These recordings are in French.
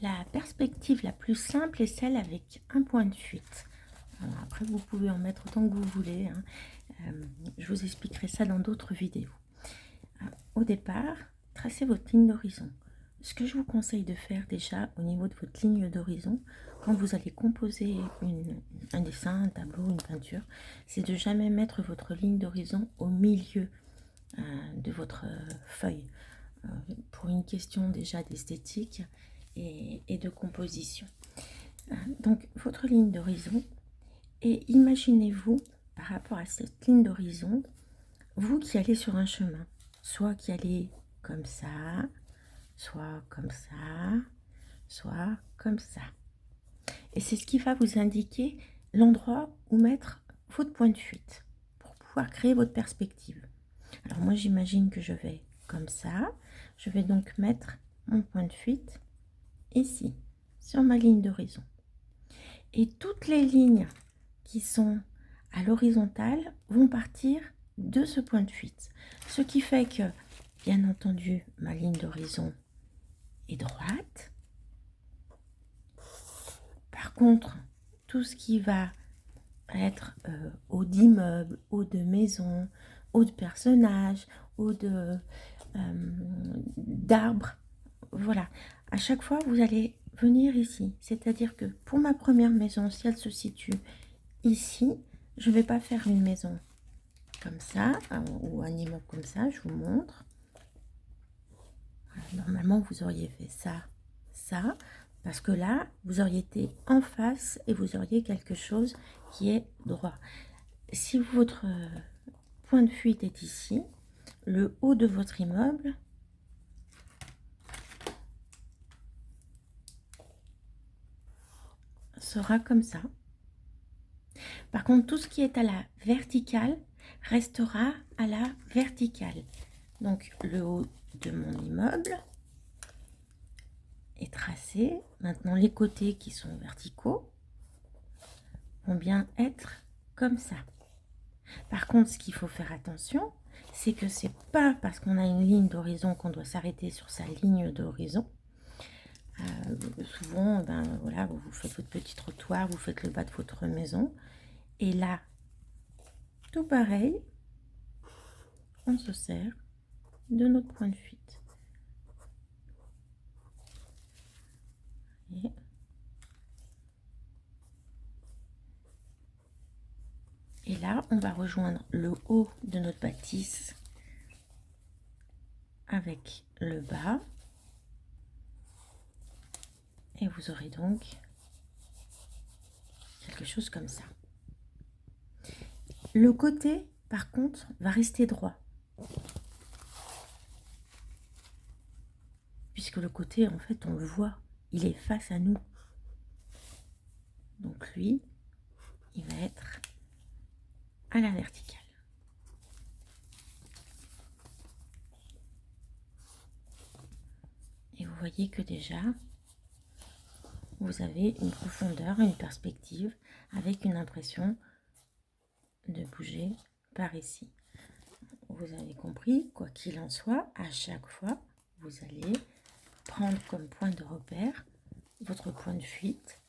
La perspective la plus simple est celle avec un point de fuite. Alors après, vous pouvez en mettre autant que vous voulez, hein. Je vous expliquerai ça dans d'autres vidéos. Au départ, tracez votre ligne d'horizon. Ce que je vous conseille de faire déjà au niveau de votre ligne d'horizon, quand vous allez composer un dessin, un tableau, une peinture, c'est de jamais mettre votre ligne d'horizon au milieu de votre feuille, pour une question déjà d'esthétique et de composition. Donc votre ligne d'horizon, et imaginez-vous par rapport à cette ligne d'horizon, vous qui allez sur un chemin, soit qui allez comme ça, soit comme ça, soit comme ça. Et c'est ce qui va vous indiquer l'endroit où mettre votre point de fuite pour pouvoir créer votre perspective. Alors moi j'imagine que je vais comme ça, je vais donc mettre mon point de fuite ici, sur ma ligne d'horizon. Et toutes les lignes qui sont à l'horizontale vont partir de ce point de fuite. Ce qui fait que, bien entendu, ma ligne d'horizon est droite. Par contre, tout ce qui va être haut d'immeubles, haut de maisons, haut de personnages, haut d'arbres, voilà. À chaque fois, vous allez venir ici. C'est-à-dire que pour ma première maison, si elle se situe ici, je ne vais pas faire une maison comme ça, ou un immeuble comme ça, je vous montre. Normalement, vous auriez fait ça, ça, parce que là, vous auriez été en face et vous auriez quelque chose qui est droit. Si votre point de fuite est ici, le haut de votre immeuble sera comme ça. Par contre, tout ce qui est à la verticale restera à la verticale. Donc, le haut de mon immeuble est tracé. Maintenant, les côtés qui sont verticaux vont bien être comme ça. Par contre, ce qu'il faut faire attention, c'est que c'est pas parce qu'on a une ligne d'horizon qu'on doit s'arrêter sur sa ligne d'horizon. Souvent, ben, voilà, vous faites votre petit trottoir, vous faites le bas de votre maison. Et là, tout pareil, on se sert de notre point de fuite. Et là, on va rejoindre le haut de notre bâtisse avec le bas. Et vous aurez donc quelque chose comme ça. Le côté, par contre, va rester droit. Puisque le côté, en fait, on le voit, il est face à nous. Donc lui, il va être à la verticale. Et vous voyez que déjà, vous avez une profondeur, une perspective, avec une impression de bouger par ici. Vous avez compris, quoi qu'il en soit, à chaque fois, vous allez prendre comme point de repère votre point de fuite.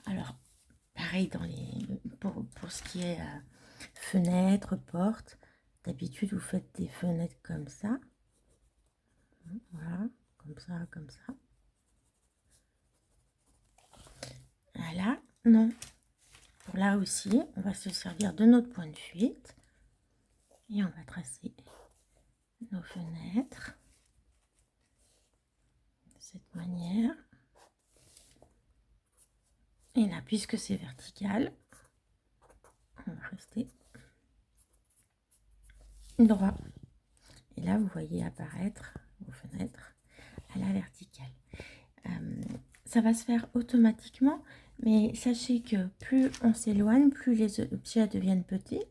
Alors, pareil pour ce qui est fenêtre, porte, d'habitude vous faites des fenêtres comme ça. Voilà, comme ça, comme ça. Là, non. Pour là aussi, on va se servir de notre point de fuite et on va tracer nos fenêtres de cette manière. Et là, puisque c'est vertical, on va rester droit. Et là, vous voyez apparaître vos fenêtres à la verticale. Ça va se faire automatiquement, mais sachez que plus on s'éloigne, plus les objets deviennent petits.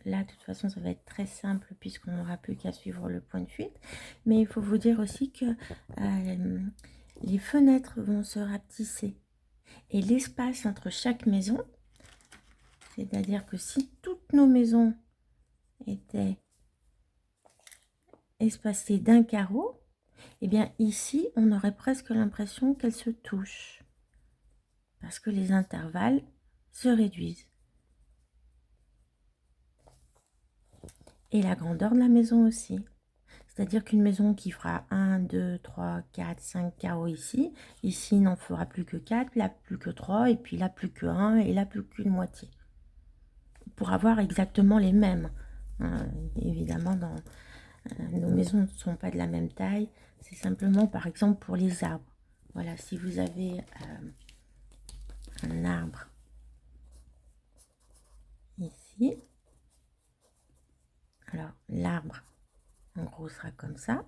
Là, de toute façon, ça va être très simple puisqu'on n'aura plus qu'à suivre le point de fuite. Mais il faut vous dire aussi que les fenêtres vont se rapetisser. Et l'espace entre chaque maison, c'est-à-dire que si toutes nos maisons étaient espacées d'un carreau, Eh bien ici, on aurait presque l'impression qu'elles se touchent. Parce que les intervalles se réduisent. Et la grandeur de la maison aussi. C'est-à-dire qu'une maison qui fera 1, 2, 3, 4, 5 carreaux ici, ici n'en fera plus que 4, là plus que 3, et puis là plus que 1, et là plus qu'une moitié. Pour avoir exactement les mêmes. Évidemment, nos maisons ne sont pas de la même taille. C'est simplement, par exemple, pour les arbres. Voilà, si vous avez un arbre ici, alors l'arbre, en gros, sera comme ça.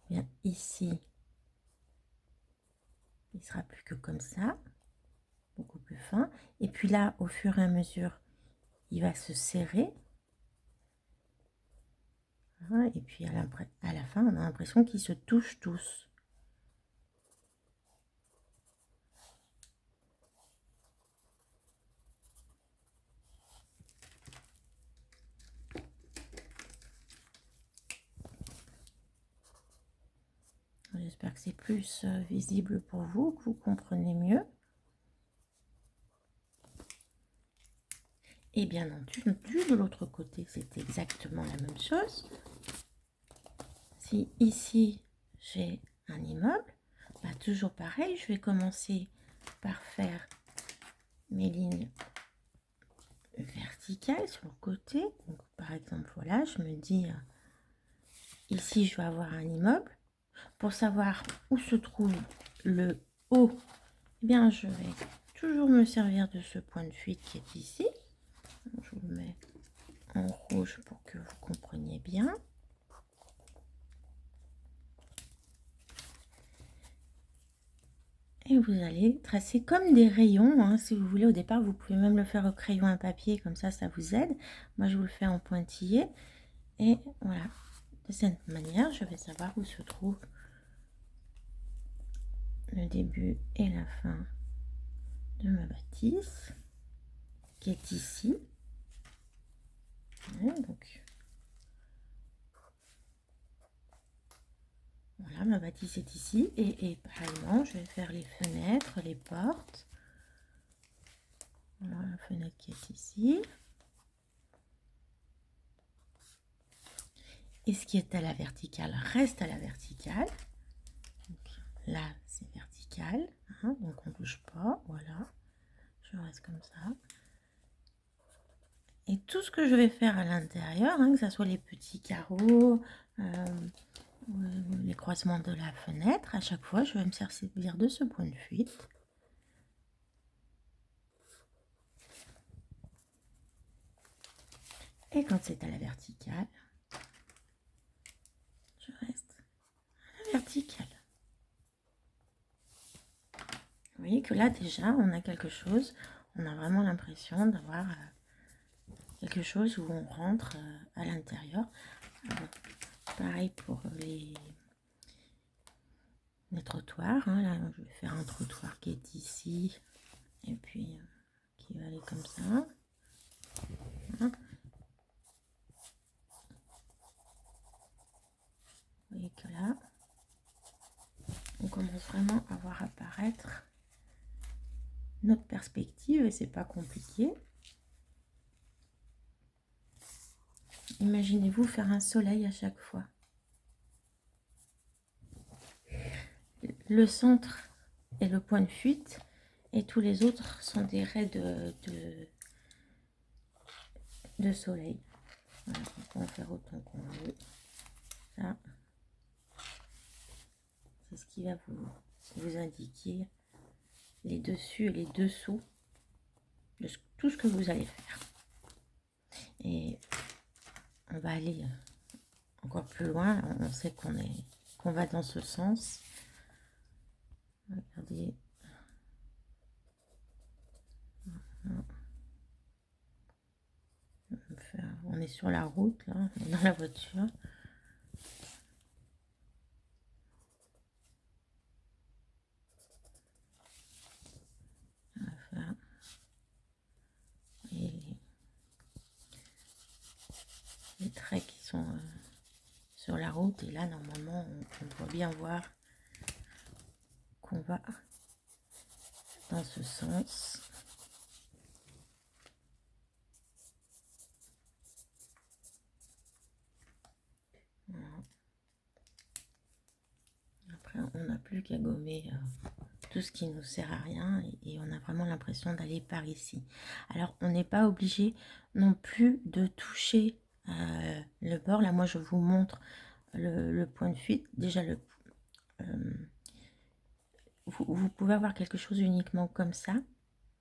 Bien, ici, il sera plus que comme ça, beaucoup plus fin. Et puis là, au fur et à mesure, il va se serrer. Et puis à la fin, on a l'impression qu'ils se touchent tous. J'espère que c'est plus visible pour vous, que vous comprenez mieux. Et bien entendu, de l'autre côté, c'est exactement la même chose. Si ici, j'ai un immeuble, bah, toujours pareil, je vais commencer par faire mes lignes verticales sur le côté. Donc, par exemple, voilà, je me dis, ici, je vais avoir un immeuble. Pour savoir où se trouve le haut, eh bien, je vais toujours me servir de ce point de fuite qui est ici. Je vous le mets en rouge pour que vous compreniez bien. Et vous allez tracer comme des rayons, hein, si vous voulez. Au départ, vous pouvez même le faire au crayon à papier, comme ça vous aide. Moi, je vous le fais en pointillé. Et voilà, de cette manière, je vais savoir où se trouve le début et la fin de ma bâtisse, qui est ici. Ouais, donc, voilà, ma bâtisse est ici. Et pareillement, je vais faire les fenêtres, les portes. Voilà, la fenêtre qui est ici. Et ce qui est à la verticale reste à la verticale. Donc, là, c'est vertical. Hein, donc, on ne bouge pas. Voilà. Je reste comme ça. Et tout ce que je vais faire à l'intérieur, hein, que ce soit les petits carreaux, les croisements de la fenêtre, à chaque fois, je vais me servir de ce point de fuite. Et quand c'est à la verticale, je reste à la verticale. Vous voyez que là, déjà, on a quelque chose, on a vraiment l'impression d'avoir quelque chose où on rentre à l'intérieur. Pareil pour les trottoirs. Hein. Là, je vais faire un trottoir qui est ici et puis qui va aller comme ça. Voilà. Vous voyez que là, on commence vraiment à voir apparaître notre perspective et c'est pas compliqué. Imaginez-vous faire un soleil à chaque fois. Le centre est le point de fuite et tous les autres sont des raies de soleil. Voilà, on peut en faire autant qu'on veut. Ça, c'est ce qui va vous indiquer les dessus et les dessous de tout ce que vous allez faire. Et on va aller encore plus loin. On sait qu'on va dans ce sens. Regardez. On est sur la route, là, on est dans la voiture. On va faire les traits qui sont sur la route. Et là, normalement, on doit bien voir qu'on va dans ce sens. Voilà. Après, on n'a plus qu'à gommer tout ce qui nous sert à rien et on a vraiment l'impression d'aller par ici. Alors, on n'est pas obligé non plus de toucher le bord. Là, moi, je vous montre le point de fuite. Déjà, vous pouvez avoir quelque chose uniquement comme ça,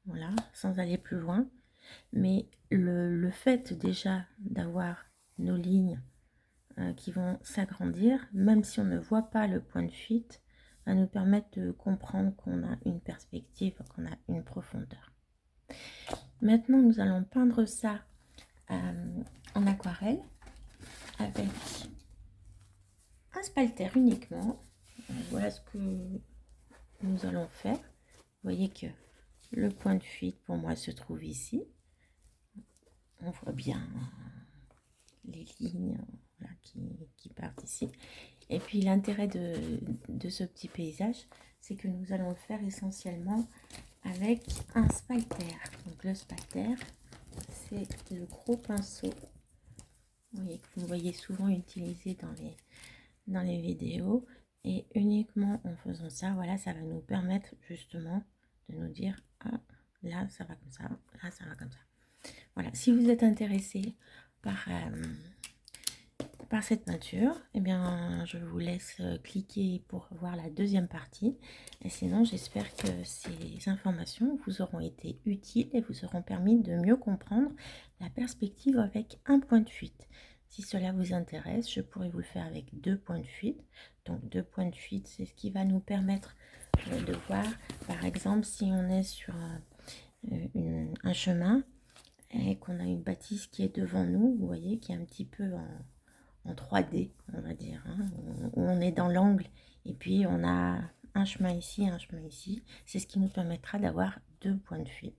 voilà, sans aller plus loin. Mais le fait déjà d'avoir nos lignes qui vont s'agrandir, même si on ne voit pas le point de fuite, va nous permettre de comprendre qu'on a une perspective, qu'on a une profondeur. Maintenant, nous allons peindre ça en aquarelle avec un spalter uniquement. Voilà ce que nous allons faire. Vous voyez que le point de fuite pour moi se trouve ici. On voit bien les lignes, voilà, qui partent ici. Et puis l'intérêt de ce petit paysage, c'est que nous allons le faire essentiellement avec un spalter. Donc le spalter, c'est le gros pinceau, vous voyez souvent utilisé dans les vidéos. Et uniquement en faisant ça, voilà, ça va nous permettre justement de nous dire, ah, là ça va comme ça, là ça va comme ça. Voilà, si vous êtes intéressé par cette peinture, eh bien, je vous laisse cliquer pour voir la deuxième partie. Et sinon, j'espère que ces informations vous auront été utiles et vous auront permis de mieux comprendre la perspective avec un point de fuite. Si cela vous intéresse, je pourrais vous le faire avec 2 points de fuite. Donc 2 points de fuite, c'est ce qui va nous permettre de voir, par exemple, si on est sur un chemin et qu'on a une bâtisse qui est devant nous, vous voyez, qui est un petit peu en 3D, on va dire, hein, où on est dans l'angle et puis on a un chemin ici, un chemin ici. C'est ce qui nous permettra d'avoir 2 points de fuite.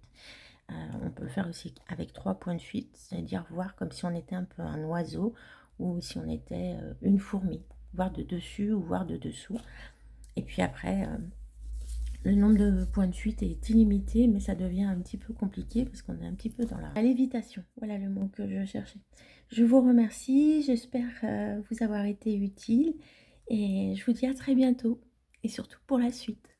On peut le faire aussi avec 3 points de fuite, c'est-à-dire voir comme si on était un peu un oiseau ou si on était une fourmi, voir de dessus ou voir de dessous. Et puis après, le nombre de points de fuite est illimité, mais ça devient un petit peu compliqué parce qu'on est un petit peu dans la lévitation. Voilà le mot que je cherchais. Je vous remercie, j'espère vous avoir été utile et je vous dis à très bientôt et surtout pour la suite.